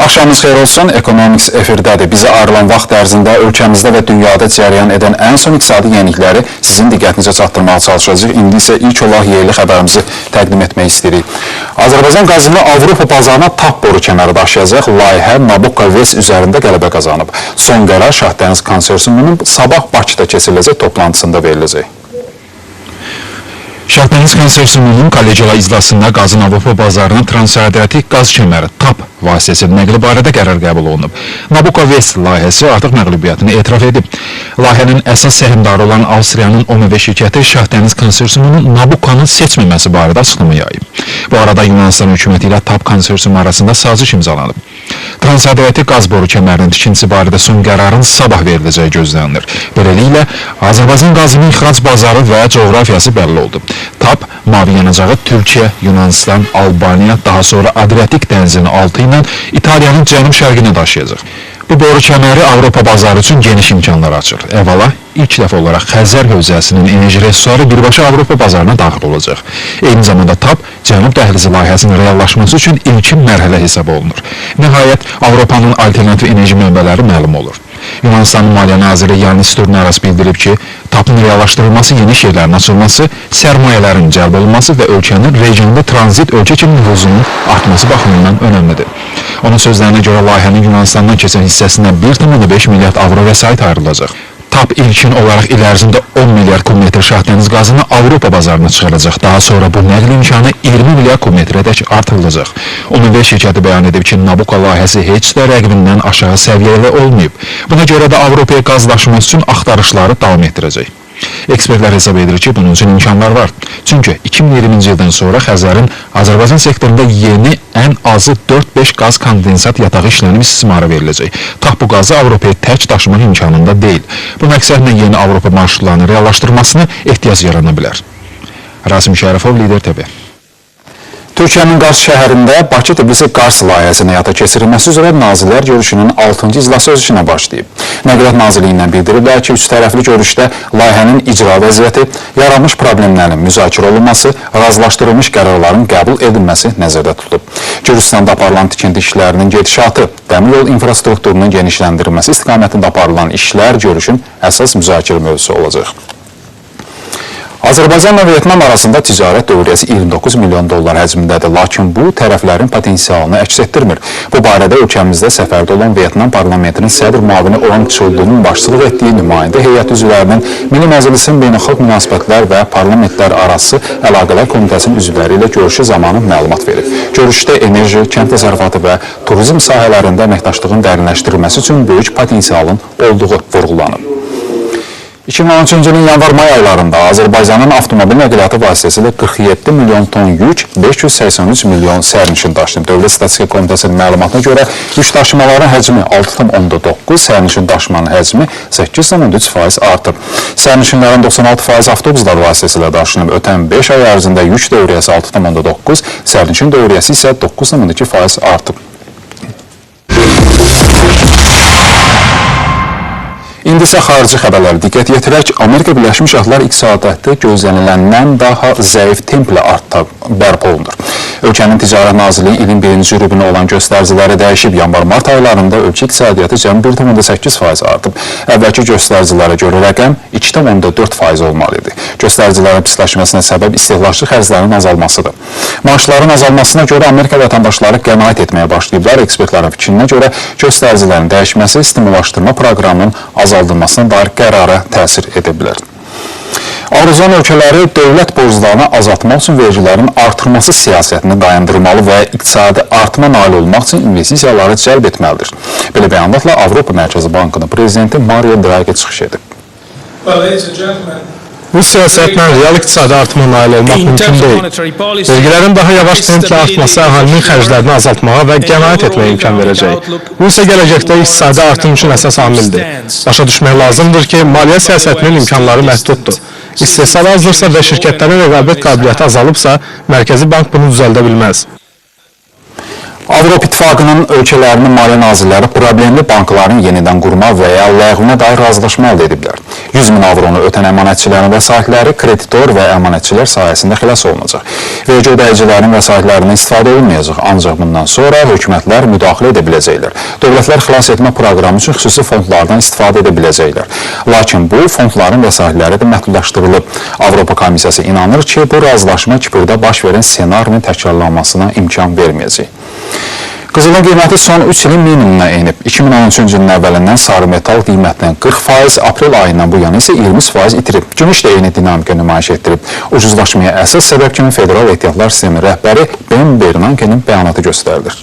Axşamınız xeyir olsun. Economics efirdədir. Bizə ayrılan vaxt ərzində ölkəmizdə və dünyada cərəyan edən ən son iqtisadi yenilikləri sizin diqqətinizə çatdırmağa çalışacağıq. İndi isə ilk olaraq yerli xəbərimizi təqdim etmək istəyirik. Azərbaycan qazını Avropa bazarına TAP boru kəməri daşıyacaq layihə Nabucco West üzərində qələbə qazanıb. Son qərar Şahdəniz Konsorsiumunun sabah Bakıda keçiriləcək toplantısında veriləcək. Şahdəniz Konsorsiumunun kollegial iclasında qazın Avropa bazarına transadriatik qaz kəməri TAP vasitəsilə nəqli barədə qərar qəbul olunub. Nabucco West layihəsi artıq məğlubiyyətini etiraf edib. Layihənin əsas səhmdarı olan Avstriyanın OMV şirkəti Şahdəniz Konsorsiumunun Nabucco'nun seçməməsi barədə açıqlama yayıb. Bu arada Yunanistan hökuməti ilə TAP konsorsiumu arasında saziş imzalanıb. Transadriatik qaz boru kəmərinin tikintisi barədə son qərarın sabah veriləcəyi gözlənilir. Beləliklə, Azərbaycan qazının ixrac bazarı və coğrafiyası bəlli oldu. TAP, mavi yanacağı Türkiyə, Yunanistan, Albaniya, daha sonra Adriatik dənizinin altı ilə İtaliyanın cənub-şərqinə daşıyacaq. Bu boru kəməri Avropa bazarı üçün geniş imkanlar açır. Əvvəla, ilk dəfə olaraq Xəzər hövzəsinin enerji resursu birbaşa Avropa bazarına daxil olacaq. Eyni zamanda TAP, Cənub dəhlizi layihəsinin reallaşması üçün ilkin mərhələ hesab olunur. Nəhayət, Avropanın alternativ enerji mənbələri məlum olur. Yunanistanın Maliyyə Naziri Yannis Turnaras bildirib ki, TAP-ın reallaşdırılması, yeni şehirlərin açılması, sərmayələrin cəlb olunması və ölkənin regionda tranzit ölkə kimi nüfuzunun artması baxımından önəmlidir. Onun sözlərinə görə layihənin Yunanistandan keçən hissəsindən 1,5 milyard avro vəsait ayrılacaq. TAP ilkin olaraq il ərzində 10 milyard kubmetr şahdəniz qazını Avropa bazarına çıxaracaq. Daha sonra bu nəql imkanı 20 milyard kubmetrədək artırılacaq. OMV şirkəti bəyan edib ki, Nabucco layihəsi heç də rəqbindən aşağı səviyyəli olmayıb. Buna görə də Avropaya qaz daşıması üçün axtarışları davam etdirəcək. Ekspertlər hesab edir ki, bunun üçün imkanlar var. Çünki 2020-ci ildən sonra Xəzərin Azərbaycan sektorunda yeni ən azı 4-5 qaz kondensat yatağı işlənib istismara veriləcək. TAP bu qazı Avropaya tək daşımaq imkanında deyil. Bu məqsədlə yeni Avropa marşrutlarının reallaşdırmasına ehtiyac yarana bilər. Rasim Şərifov, Lider TV. Türkiyənin Qars şəhərində Bakı Tbilisi Qars layihəsinin həyata keçirilməsi üzrə Nazirlər Görüşünün 6-cı iclası öz işinə başlayıb. Nəqliyyat Nazirliyindən bildiriblər ki, üçtərəfli görüşdə layihənin icra vəziyyəti, yaranmış problemlərin müzakirə olunması, razılaşdırılmış qərarların qəbul edilməsi nəzərdə tutulub. Gürcüstanda aparılan tikinti işlərinin gedişatı, dəmir yol infrastrukturunun genişləndirilməsi istiqamətində aparılan işlər görüşün əsas müzakirə mövzusu olacaq. Azərbaycanla Vyetnam arasında ticarət dövriyyəsi 29 milyon dollar həcmindədir, lakin bu tərəflərin potensialını əks etdirmir. Bu barədə ölkəmizdə səfərdə olan Vyetnam parlamentinin sədr müavini Orang Çuldunun başçılıq etdiyi nümayəndə heyət üzvlərinin Milli Məclisin Beynəlxalq Münasibətlər və Parlamentlər arası Əlaqələr Komitəsinin üzvləri ilə görüşü zamanı məlumat verib. Görüşdə enerji, kənd təsərrüfatı və turizm sahələrində əməkdaşlığın dərinləşdirilməsi üçün böyük potensialın olduğu vurğulanıb. 2013-cü ilin yanvar-may aylarında Azərbaycanın avtomobil nəqliyyatı vasitəsilə 47 milyon ton yük, 583 milyon sərnişin daşıyıb. Dövlət Statistika Komitəsinin məlumatına görə yük daşımaların həcmi 6,9, sərnişin daşımanın həcmi 8,3% artıb. Sərnişinlərin 96% avtobuslar vasitəsilə daşınıb. Ötən 5 ay ərzində yük dövriyyəsi 6,9, sərnişin dövriyyəsi isə 9,2% artıb. İndi isə xarici xəbərlərə diqqət yetirək. Amerika Birləşmiş Ştatlar iqtisadiyyatı gözləniləndən daha zəif templə bərpa olunur. Ölkənin Ticarət Nazirliyi ilin birinci rübünə olan göstəriciləri dəyişib. Yanvar-mart aylarında ölkə iqtisadiyyatı cəmi 1,8% artıb. Əvvəlki göstəricilərə görə rəqəm 2,4% olmalı idi. Göstəricilərin pisləşməsinə səbəb istehlakçı xərclərin azalmasıdır. Maaşların azalmasına görə Amerika vətəndaşları qənaət etməyə başlayıblar. Ekspertlərin fikrinə görə göstəricilərin dəyişməsi stimulaşdırma proqramının azaldılmasına dair qərara təsir edə bilər. Avrozon ölkələri dövlət borclarını azaltmaq üçün vergilərin artırması siyasətini dayandırmalı və iqtisadi artıma nail olmaq üçün investisiyaları cəlb etməlidir. Belə bəyanatla Avropa Mərkəzi Bankının prezidenti Mario Draghi çıxış edib. Bu siyasətlə real iqtisadi artıma nail olmaq mümkün deyil. Vergilərin daha yavaş templə artması əhalinin xərclərini azaltmağa və qənaət etməyə imkan verəcək. Bu isə gələcəkdə iqtisadi artım üçün əsas amildir. Başa düşmək lazımdır ki, maliyyə siyasətinin imkanları məhduddur. İstehsal azdırsa və şirkətlərin rəqabət qabiliyyəti azalıbsa, Mərkəzi Bank bunu düzəldə bilməz. Avropa İttifaqının ölkələrinin maliyyə nazirləri problemli bankların yenidən qurma və ya ləğvinə dair razılaşma əldə ediblər. 100 min avronu ötən əmanətçilərin vəsaitləri kreditor və əmanətçilər sayəsində xilas olunacaq. Vergi ödəyicilərin vəsaitlərindən istifadə olunmayacaq, ancaq bundan sonra hökumətlər müdaxilə edə biləcəklər. Dövlətlər xilas etmə proqramı üçün xüsusi fondlardan istifadə edə biləcəklər. Lakin bu fondların vəsaitləri də məhdudlaşdırılıb. Avropa Komissiyası inanır ki, bu razılaşma Kiprdə baş verən ssenarinin təkrarlanmasına imkan verməyəcək. Qızılın qiyməti son 3 ilin minimumuna enib. 2013-cü ilin əvvəlindən sarı metal qiymətdən 40%, aprel ayından bu yana isə 20% itirib. Gümüş də eyni dinamika nümayiş etdirib. Ucuzlaşmaya əsas səbəb kimi Federal Ehtiyatlar Sistemi rəhbəri Ben Bernanke'nin bəyanatı göstərilir.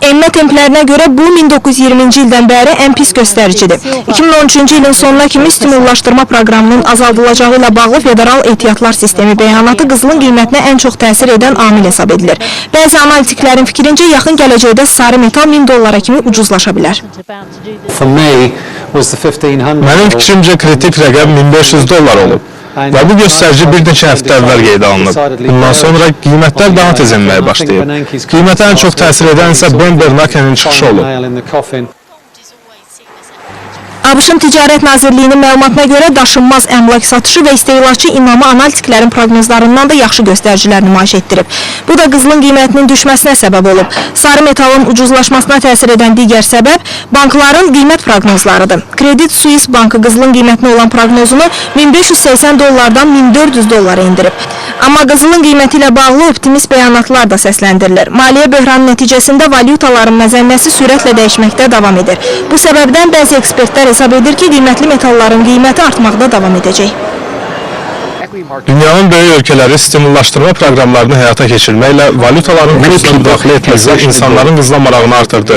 Enmə templərinə görə bu 1920-ci ildən bəri ən pis göstəricidir. 2013-cü ilin sonuna kimi stimullaşdırma proqramının azaldılacağı ilə bağlı Federal Ehtiyatlar Sistemi bəyanatı qızılın qiymətinə ən çox təsir edən amil hesab edilir. Bəzi analitiklərin fikrincə yaxın gələcəkdə sarı metal $1000 kimi ucuzlaşa bilər. Mənim fikrimcə kritik rəqəm $1500 olub. Və bu göstərici bir neçə həftə əvvəl qeydə alınıb. Bundan sonra qiymətlər daha tez enməyə başlayıb. Qiymətə ən çox təsir edən isə Ben Bernanke'nin çıxışı olub. ABŞ-ın Ticarət Nazirliyinin məlumatına görə daşınmaz əmlak satışı və istehlakçı inamı analitiklərin proqnozlarından da yaxşı göstəricilər nümayiş etdirib. Bu da qızılın qiymətinin düşməsinə səbəb olub. Sarı metalın ucuzlaşmasına təsir edən digər səbəb bankların qiymət proqnozlarıdır. Credit Suisse bankı qızılın qiymətinə olan proqnozunu $1580'dan $1400 indirib. Amma qızılın qiyməti ilə bağlı optimist bəyanatlar da səsləndirilir. Maliyyə böhranı nəticəsində valyutaların məzənnəsi sürətlə dəyişməkdə davam edir. Bu səbəbdən bəzi ekspertlər hesab edir ki, qiymətli metalların qiyməti artmaqda davam edəcək. Dünyanın böyük ölkələri stimullaşdırma proqramlarını həyata keçirməklə valyutaların kursuna müdaxilə etməklə insanların qızıla marağını artırdı.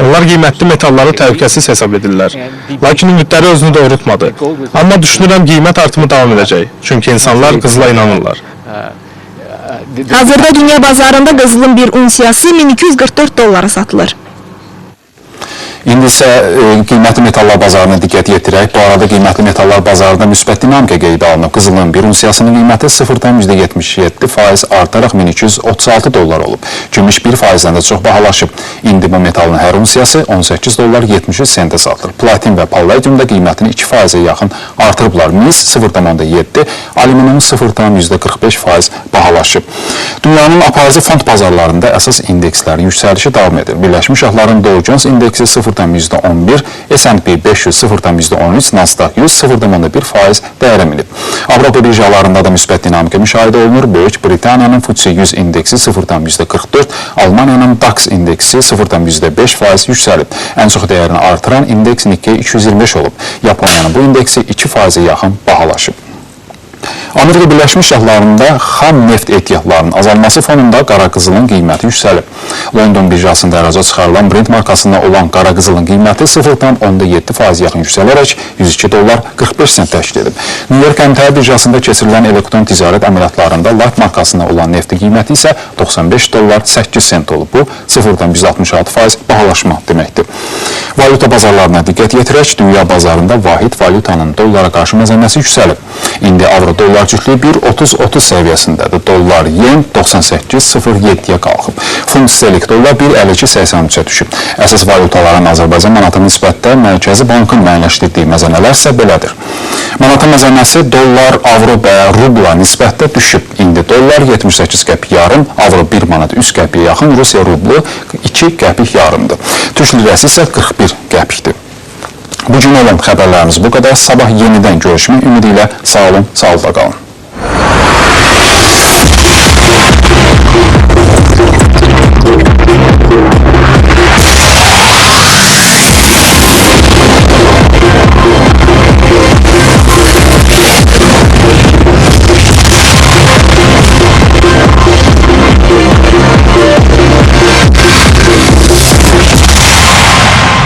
Onlar qiymətli metalları təhlükəsiz hesab edirlər. Lakin ümidləri özünü doğrultmadı. Amma düşünürəm qiymət artımı davam edəcək. Çünki insanlar qızıla inanırlar. Hazırda dünya bazarında qızılın bir unsiyası $1244 satılır. İndi isə qiymətli metallar bazarına diqqət yetirək. Bu arada qiymətli metallar bazarında müsbət dinamika qeydə alınıb. Qızılın bir unsiyasının qiyməti 0,77% artaraq $1236 olub. Gümüş 1%-dən də çox bahalaşıb. İndi bu metalın hər unsiyası $18.73 satılır. Platin və palladium da qiymətini 2%-ə yaxın artırıblar. Mis 0,7%, alüminium 0,45% bahalaşıb. Dünyanın aparıcı fond bazarlarında əsas indekslərin yüksəlişi davam edir. Birləşmiş Ştatların Dow Jones indeksi 0,11, S&P 500 0,13, Nasdaq 100 0,1% dəyərə minib. Avropa birjalarında da müsbət dinamika müşahidə olunur. Böyük Britaniyanın FTSE 100 indeksi 0,44, Almaniyanın DAX indeksi 0,5% yüksəlib. Ən çox dəyərini artıran indeks Nikkei 225 olub. Yaponiyanın bu indeksi 2%-ə yaxın bahalaşıb. Amerika Birləşmiş Ştatlarında xam neft ehtiyatlarının azalması fonunda qara qızılın qiyməti yüksəlib. London birjasında əraza çıxarılan Brent markasında olan qara qızılın qiyməti 0,7% yaxın yüksələrək $102.45 təşkil edib. New York Əmtəyə birjasında keçirilən elektron ticarət əməliyyatlarında Light markasında olan neftin qiyməti isə $95.8 olub. Bu 0,166% bahalaşma deməkdir. Valyuta bazarlarına diqqət yetirək, dünya bazarında vahid valyutanın dollara qarşı məzənnəsi yüksəlib. İndi avro-dollar cütlüyü 1,30-30 səviyyəsindədir. Dollar yen 98,07-yə qalxıb. Funt sterling dollar 1,52-83-ə düşüb. Əsas valyutaların Azərbaycan manatına nisbətdə Mərkəzi Bankın müəyyənləşdirdiyi məzənələr isə belədir. Manatın məzənnəsi dollar, avro və rubla nisbətdə düşüb. İndi dollar 78 qəpik yarım, avro 1 manat 3 qəpiyə yaxın, Rusiya rublu 2 qəpik yarımdır. Türk lirəsi isə 41 qəpikdir. Bugün olan xəbərlərimiz bu qədər. Sabah yenidən görüşmək ümidi ilə sağ olun, sağlıqla qalın.